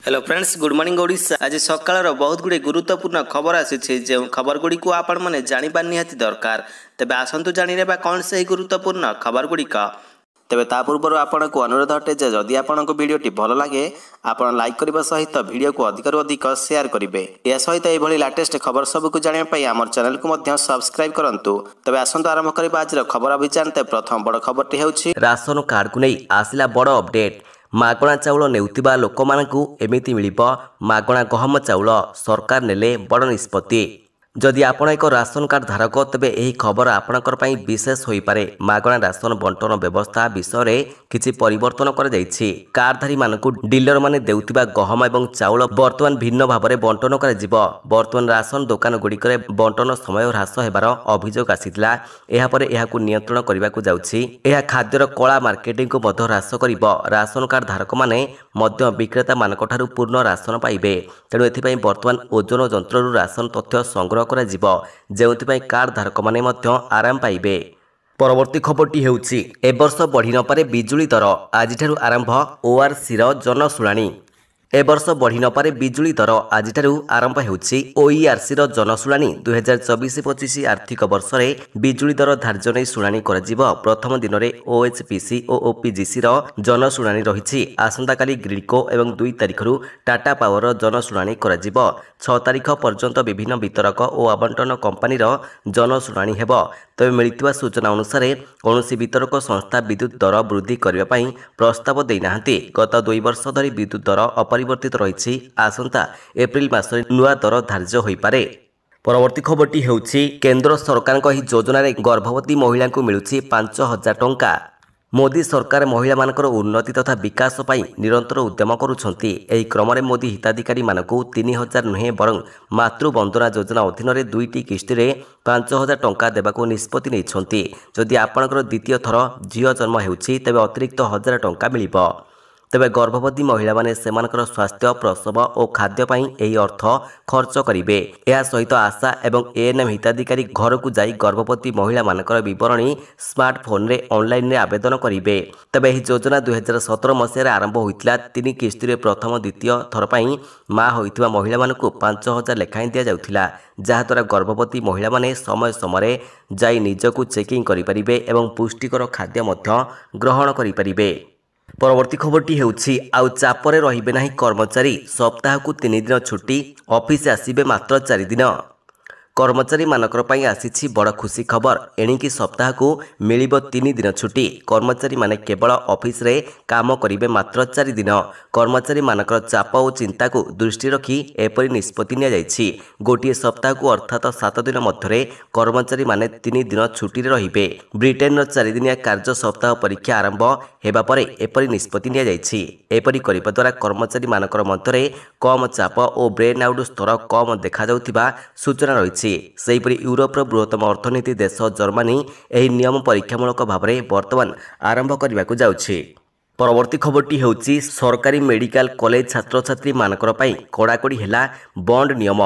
Hello friends, good morning Odisha. आज सकाळ बहुत गुड़े गुरुत्वपूर्ण खबर आसी जो खबर गुड़ी को आपण मैंने जाना निहाती दरकार। तेबे आसतु जाने कौन से गुरुत्वपूर्ण खबर गुड़िक। तेबे ता पूर्व आपन को अनुरोध अटे जे जदि आपन को वीडियोटी भल लगे आपन लाइक करने सहित वीडियो को अधिक अधिक शेयर करेंगे। यह सहित यह लेटेस्ट खबर सबको जानापी आम चैनल को सब्सक्राइब करूँ। तेबे आसतु आरंभ करबा आज खबर अभियान। प्रथम बड़ खबरटी होछि राशन कार्ड को नहीं आसिला बड़ अपडेट। मागणा चाउल नेउतिबा लोकमानंकु एमिति मिलिबो मागणा गहम चाउल सरकार नेले बड़ निष्पत्ति। जदि आपण एक राशन कार्ड धारक तेबे एही खबर आपणकर पई विशेष होई पारे। मागणा राशन बंटन व्यवस्था विषय रे किछि परिवर्तन कर जाइछि। कार्डधारी मानकु डीलर माने देउतिबा गहम एवं चाउल वर्तमान भिन्न भाबरे बंटन कर जिवो। वर्तमान राशन दुकान गुडी करे बंटन समय ह्रास हेबार अभियोग आसीतला। एहा परे एहाकु नियंत्रण करबाकु जाउछि। एहा खाद्यर कला मार्केटिंग को मध्य ह्रास करिवो। राशन कार्ड धारक माने मध्य विक्रेता मानकठारु पूर्ण राशन पाइबे। तेणु एथिपई वर्तमान ओजन जंत्ररु राशन तथ्य संग्रह करा जिवो, जेउथिपई कार्ड धारक माने मध्य आराम पाइबे। परवर्ती खबरटी हेउछि ए वर्ष बढ़ी न पारे बिजुली दर। आजिठारु आरंभ ओआरसी रो जनशुणाणी। ए वर्ष बढ़ी न पारे बिजुली दर। आजिठारु आरंभ हेउछि ओईआरसी रो जनशुणाणी। 2024-25 आर्थिक वर्ष रे बिजुली दर धार्य नै शुणाणी करा जिवो। प्रथम दिन रे ओएचपीसी ओ ओपीजीसी रो जनशुणाणी रहिछि। आसंता काली ग्रिडको एवं 2 तारिख रु टाटा पावर रो जनशुणाणी करा जिवो। 6 तारिख पर्यंत विभिन्न वितरक और आवंटन कंपनी रो जनशुणाणी हेबो। तबे मिलिथिबा सूचना अनुसार कौनसी वितरक संस्था विद्युत दर वृद्धि करबा पई प्रस्ताव देई नाहंती। गत 2 वर्ष धरी विद्युत दर अपरिवर्तित रहिछि। आसंता एप्रिल मासरे नुआ दर धार्य होई पारे। परवर्ती खबरटी हेउछि केंद्र सरकार को योजना रे गर्भवती महिला को मिलुछि 5000 टंका। मोदी सरकार महिला मानकर उन्नति तथा विकास पई निरंतर उद्यम करुछंती। एही क्रम रे मोदी हिताधिकारी मानकु 3000 नुहे बरं मातृबंदना योजना अधीन रे 2टी किस्ती रे 5000 टंका देबाको निष्पत्ति नैछंती। जदि आपनकर द्वितीय थर झियो जन्म हेउछि तेबे अतिरिक्त 1000 टंका मिलिबो। तेबे गर्भवती महिला माने सेमानकर स्वास्थ्य प्रसव और खाद्य पई एही अर्थ खर्च करिवे। एहा सहित आशा एवं एएनएम हिताधिकारी घर को जाई गर्भवती महिला मानकर विवरणी स्मार्टफोन रे ऑनलाइन रे आवेदन करिवे। तेबे एही योजना 2017 मसिया आरंभ होइतिला। 3 किस्ती रे प्रथम द्वितीय थर पई मा होइतिबा महिला मानकु 5000 लेखाई दिया जाउथिला, जहा द्वारा गर्भवती महिला माने समय समय जाई निजकु चेकिंग करि परिबे एवं पुष्टिकर खाद्य मध्य ग्रहण करि परिबे। परवर्ती खबरटी हेउछि आउ चापरे रहिबे नाही कर्मचारी। सप्ताह को 3 दिन छुट्टी, ऑफिस आसीबे मात्र 4 दिन। कर्मचारी मानकर पई आसीछि बड़ खुशी खबर। एणिकी सप्ताह को मिलिबो 3 दिन छुट्टी। कर्मचारी माने केवल ऑफिस रे काम करिवे मात्र 4 दिन। कर्मचारी मानकर चाप और चिंता को दृष्टि रखी एपरि निष्पत्ति निया जाइछि। गोटिए सप्ताह को अर्थात 7 दिन मध्यरे कर्मचारी माने 3 दिन छुट्टी रे रहिबे। ब्रिटेन रो 4 दिनिया कार्य सप्ताह परीक्षा आरंभ हेबा परे एपरि निष्पत्ति निया जाइछि। एपरि करिबा द्वारा कर्मचारी मानकर मध्यरे कम चाप और ब्रेन आउट स्तर कम देखा जाउथिबा सूचना रहिछि। सेहीपरि यूरोपर बृहत्तम अर्थनीति देश जर्मनी एही नियम परीक्षामूलक भाव में वर्तमान आरंभ करने जाउछि। परवर्ती खबरटी हेउछि सरकारी मेडिकल कॉलेज छात्र छात्री मानकर पई कड़ाकड़ी हेला बंड नियम।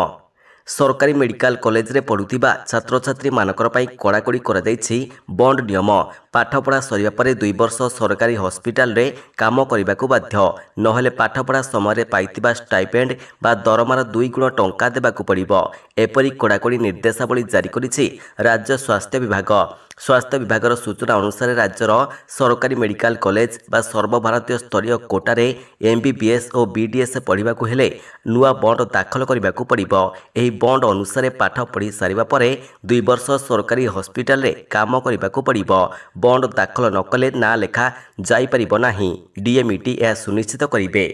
सरकारी मेडिकल कॉलेज रे पढ़ुथिबा छात्र छात्री मानकर पई कड़ाकड़ी करा जाइछि बंड नियम। पाठपढ़ा सरिबा परे 2 वर्ष सरकारी हॉस्पिटल रे काम करबाकू बाध्य। नहले पाठपढ़ा समय पाइतिबा स्टाइपेंड बा दरमार 2 गुण टंका देबाकू पड़िबो। एपरि कड़ाकड़ी निर्देशावली जारी करिछि राज्य स्वास्थ्य विभाग। स्वास्थ्य विभागर सूचना अनुसार राज्यर सरकारी मेडिकल कॉलेज बा सर्वभारतीय स्तरीय कोटारे एमबीबीएस और बीडीएस पढ़ाकू हेले नुआ बंड दाखल करबाकू पड़िबो। एही बंड अनुसार पाठ पढ़ी सारिबा परे 2 वर्ष सरकारी हॉस्पिटल रे काम करबाकू पड़िबो। बंड दाखल नकले ना लेखा जाई परिबो नाही। डीएमईटी यह सुनिश्चित करिवे।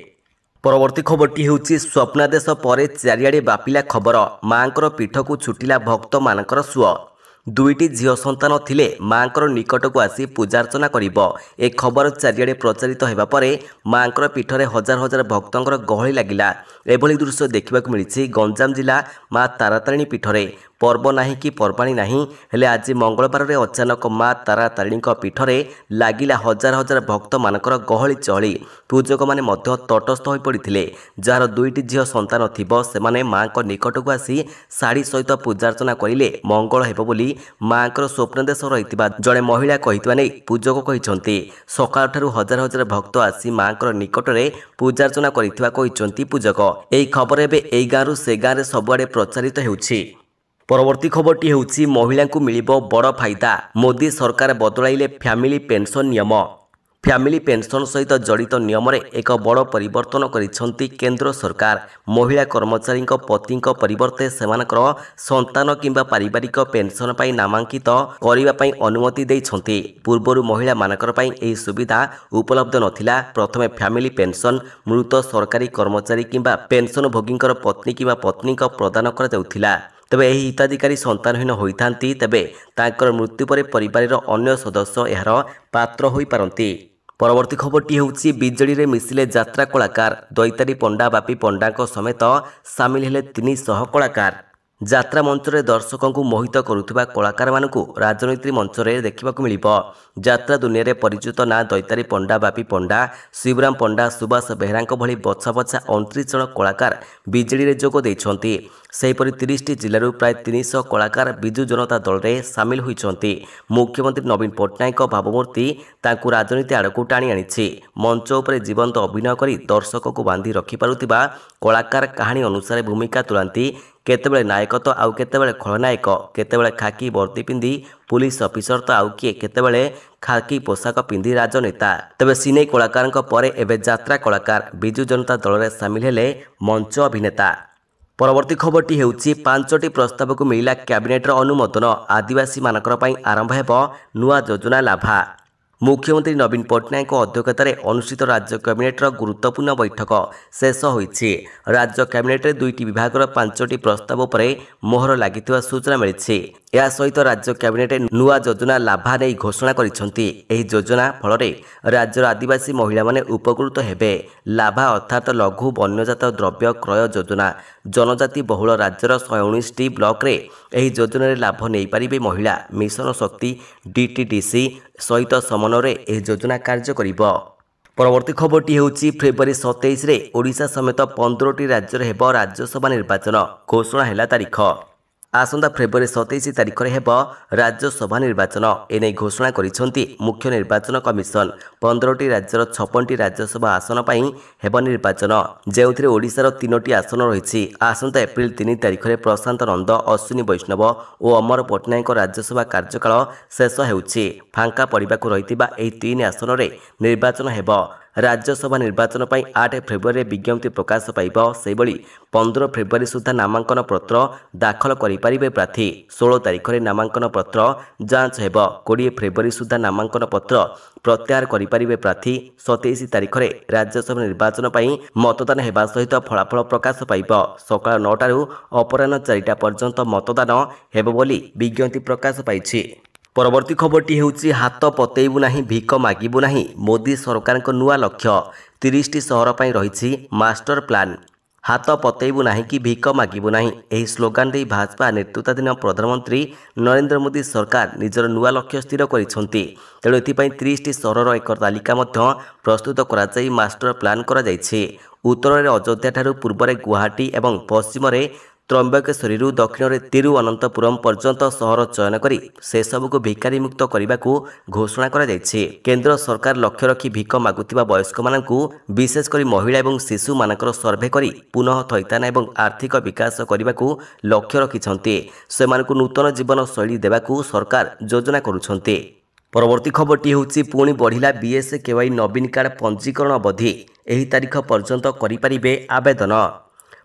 परवर्ती खबरटी हेउछि स्वप्नादेश परे चारिआडे बापिला खबर। मांकर पीठ को छुटिला भक्त मानकर सुଅ। 2टी झियो संतान थिले मांकर निकट को आसी पूजार्चना करिबो। ए खबर चारिआडे प्रचारित हेबा परे मांकर पीठरे हजार हजार भक्तंकर गहଳି लागिला। एभली दृश्य देखिबाकू मिलिछि गंजाम जिला मां तारातारिणी पीठरे। पर्व नाही कि पर्वाणी नाही हेले आज मंगलवार अचानक माँ तारा तारिणी पीठरे लागिला हजार हजार भक्त मानकर गहली चहली पूजक माने मध्य तटस्थ हो पड़ते जार दुईटी झील संतान थिबो सेमाने माँ निकटक आसी शाढ़ी सहित पूजार्चना करिले मंगल हेबो बोली माँ स्वप्नदेश रही जड़े महिला कहितबा नै पूजक कहिसंती सकाळ ठारू हजार हजार भक्त आसी माँ निकट में पूजार्चना करिथिबा कहिसंती पूजक। एई खबर एबे एई गाँरु से गाँव सबुआडे प्रचारित हेउछि। परवर्ती खबरटी हेउछि महिला को मिलिबो बड़ फायदा मोदी सरकार बदलाइले फैमिली पेंशन नियम। फैमिली पेंशन सहित जड़ित नियम रे एक बड़ परिवर्तन करिसंती केंद्र सरकार। महिला कर्मचारी पति परिवर्ते सेमानकर संतान किंबा पारिवारिक पेंशन पाई नामांकित करिबा पाई अनुमति देइछंती। पूर्वरु महिला मानकर पाई एही सुविधा उपलब्ध नथिला। प्रथमे फैमिली पेंशन मृत सरकारी कर्मचारी किंबा पेंशन भोगींकर पत्नी किंबा पत्नी प्रदान करा जाउथिला। तेबे एही हिताधिकारी संतानहीन होइथांती तेबे तांकर मृत्यु पर परिवार अन्य सदस्य एहार पात्र होई पारंती। परवर्ती खबरटी हेउछि बिजेडी रे मिसिले यात्रा कलाकार दैतारी पंडा बापी पंडा समेत सामिल हेले 300 कलाकार। यात्रा मंच रे दर्शकों को मोहित करुथिबा कलाकार मानकु राजनीति मंच रे देखिबाकु मिलिबो। यात्रा दुनिया रे परिचित ना दैतारी पंडा बापी पंडा शिवराम पंडा सुभाष बेहरांक भली बछा बछा 29 जन कलाकार बिजेडी रे जोग दैछंती। सेहीपरि 30टी जिल्लारू प्राय 300 कलाकार बिजु जनता दल रे सामिल होइछंती। मुख्यमंत्री नवीन पट्टनायक भावमूर्ति तांकु राजनीति आड़कु टाणी आनिछि। मंच उपरे जीवंत अभिनय करी दर्शकों को बांधी रखि पारुथिबा कलाकार कहानी अनुसार भूमिका तुलांती। केतेबेले नायक तो आउ केतेबेले खलनायक, केतेबेले खाकी वर्दी पिंधि पुलिस ऑफिसर तो आउ किए केतेबेले खाकी पोशाक पिंधि राजनेता। तेबे सिने कलाकार परे एबे यात्रा कलाकार बिजु जनता दल रे सामिल हेले मंच अभिनेता। परवर्ती खबरटी हेउछि 5टी प्रस्ताव को मिला कैबिनेट अनुमोदन आदिवासी मानकर पई आरंभ हेबो नुआ योजना लाभा। मुख्यमंत्री नवीन पट्टनायक अध्यक्षतार अनुष्ठित राज्य कैबिनेटर गुरुत्वपूर्ण बैठक शेष होइछि। राज्य कैबिनेट 2टी विभागर 5टी प्रस्ताव पर मोहर लागिथिबा सूचना मिलिछि। या सहित राज्य कैबिनेट नुआ योजना लाभा नहीं घोषणा करिसंती। एही योजना फल राज्यर आदिवासी महिला माने उपकृत हेबे। लाभा अर्थात लघु वन्यजात द्रव्य क्रय योजना जनजाति बहुल राज्यर 119टी ब्लॉक रे एही योजना रे लाभ नहीं पारिबे महिला। मिशन शक्ति डीटीडीसी सहित समन्वय एही योजना कार्य करिबो। परवर्ती खबरटी हेउछि फेब्रुआरी 27 रे ओडिशा समेत 15टी राज्य रे हेबो राज्यसभा निर्वाचन घोषणा हैला तारीख। आसंता फेब्रुआरी 27 तारीख रे हेबो राज्यसभा निर्वाचन एने घोषणा करिसंती मुख्य निर्वाचन कमिशन। 15टी राज्यर 56टी राज्यसभा आसन पई हेबो निर्वाचन जेउथिरे ओडिशार 3टी आसन रहिछि। आसंता एप्रिल 3 तारीख रे प्रशांत नंद, अश्विनी वैष्णव और अमर पट्टनायक राज्यसभा कार्यकाल शेष हेउछि। फांका पड़िबाकु रहितिबा एही 3 आसन रे निर्वाचन हेबो। राज्यसभा निर्वाचन पर 8 फेब्रुआरी विज्ञप्ति प्रकाश पाइब। सेबली 15 फेब्रुआरी सुधा नामांकन पत्र दाखल करें प्रार्थी। 16 तारीख में नामांकन पत्र जांच हेब। 20 फेब्रुआरी सुधा नामांकन पत्र प्रत्याहार करें प्रार्थी। 27 तारीख में राज्यसभा निर्वाचन पर मतदान हेबा सहित फलाफल प्रकाश पाइब। सकाळ 9 अपराह्न 4टा पर्यंत मतदान हेब बोली विज्ञप्ति प्रकाश पाइछि। परवर्ती खबरटी हेउछि हाथ पतेइबु नाही भिक मागिबु नाही मोदी सरकार को नुआ लक्ष्य। 30टी सहर पई रहिछि मास्टर प्लान। हाथ पतेइबु नाही कि भिक मागिबु नाही एही स्लोगान दे भाजपा नेतृत्वाधीन प्रधानमंत्री नरेंद्र मोदी सरकार निजर नुआ लक्ष्य स्थिर करिसंती। तेणु एथिपाई 30टी सहरर एक तालिका मध्य प्रस्तुत करा जाई मास्टर प्लान करा जाइछि। उत्तर में अयोध्या ठारू पूर्व में गुवाहाटी एवं पश्चिम में त्रंबकेश्वरी दक्षिण में तिरुवनंतपुरम पर्यंत सहर चयन करी से सबको भिकारी मुक्त करने को घोषणा करा जायछि। केंद्र सरकार लक्ष्य रखी भिक मागुथिबा वयस्क मानकु विशेषकर महिला और शिशु मानकर सर्भे करी पुनः थैतान और आर्थिक विकास करने को लक्ष्य रखिछन्ति। सेमानकु नूतन जीवन शैली देबाकू सरकार योजना करुछन्ति। परवर्ती खबरटी हेउछि पुणी बढ़िला बीएसकेवाई नवीन कार्ड पंजीकरण अवधि। एही तारीख पर्यंत करि परिबे आवेदन।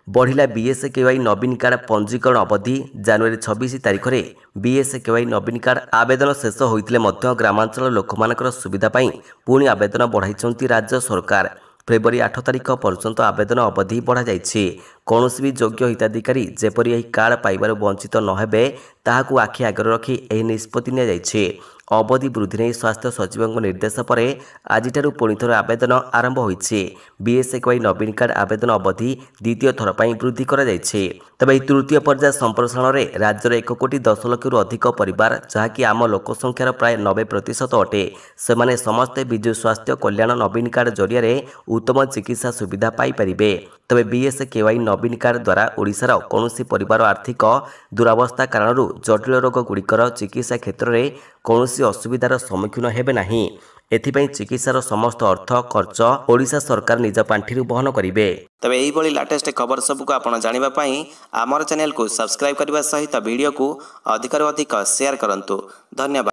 बढ़िला बीएसकेवाई नवीन कार्ड पंजीकरण अवधि जनवरी 26 तारीख में बीएसकेवाई नवीन कार्ड आवेदन शेष होइतिले मध्य ग्रामांचल लोकमानकर सुविधा पाई पुणी आवेदन बढ़ाइछन्ति राज्य सरकार। फेब्रुआरी 8 तारीख पर्यंत आवेदन अवधि बढ़ा जाइछि। कौनसी भी योग्य हिताधिकारी जेपरि एही कार्ड पाइबार वंचित न हेबे ताहाकु आखि आगर रखी एही निष्पत्ति निया जाइछि। अवधि वृद्धि नहीं स्वास्थ्य सचिव निर्देश पर आज पुणी थर आवेदन आरंभ होइछि। बीएसकेवाई नवीन कार्ड आवेदन अवधि द्वितीय थर पर वृद्धि कर तबे तृतीय पर्याय संप्रसारण में राज्यर 1,10,00,000 रु अधिक परिवार जहाँकि आम लोक संख्यार प्राय 90% अटे से समस्ते विजु स्वास्थ्य कल्याण नवीन कार्ड जरिया उत्तम चिकित्सा सुविधा पाइपर। तबे बीएसकेवाई नवीन कार्ड द्वारा ओडिशार कौनसी परिवार आर्थिक दुरावस्था कारण जटिल रोग गुड़िकर चिकित्सा क्षेत्र में कौनसी असुविधार सम्मुखीन हेबे नाही। एथिपाई चिकित्सार समस्त अर्थ खर्च ओडिशा सरकार निज पांठिरु बहन करिवे। तबे एही भली लेटेस्ट खबर सबको आपण जानिबा पई आमर चैनल को सब्सक्राइब करबा सहित वीडियो को अधिक शेयर करंतु। धन्यवाद।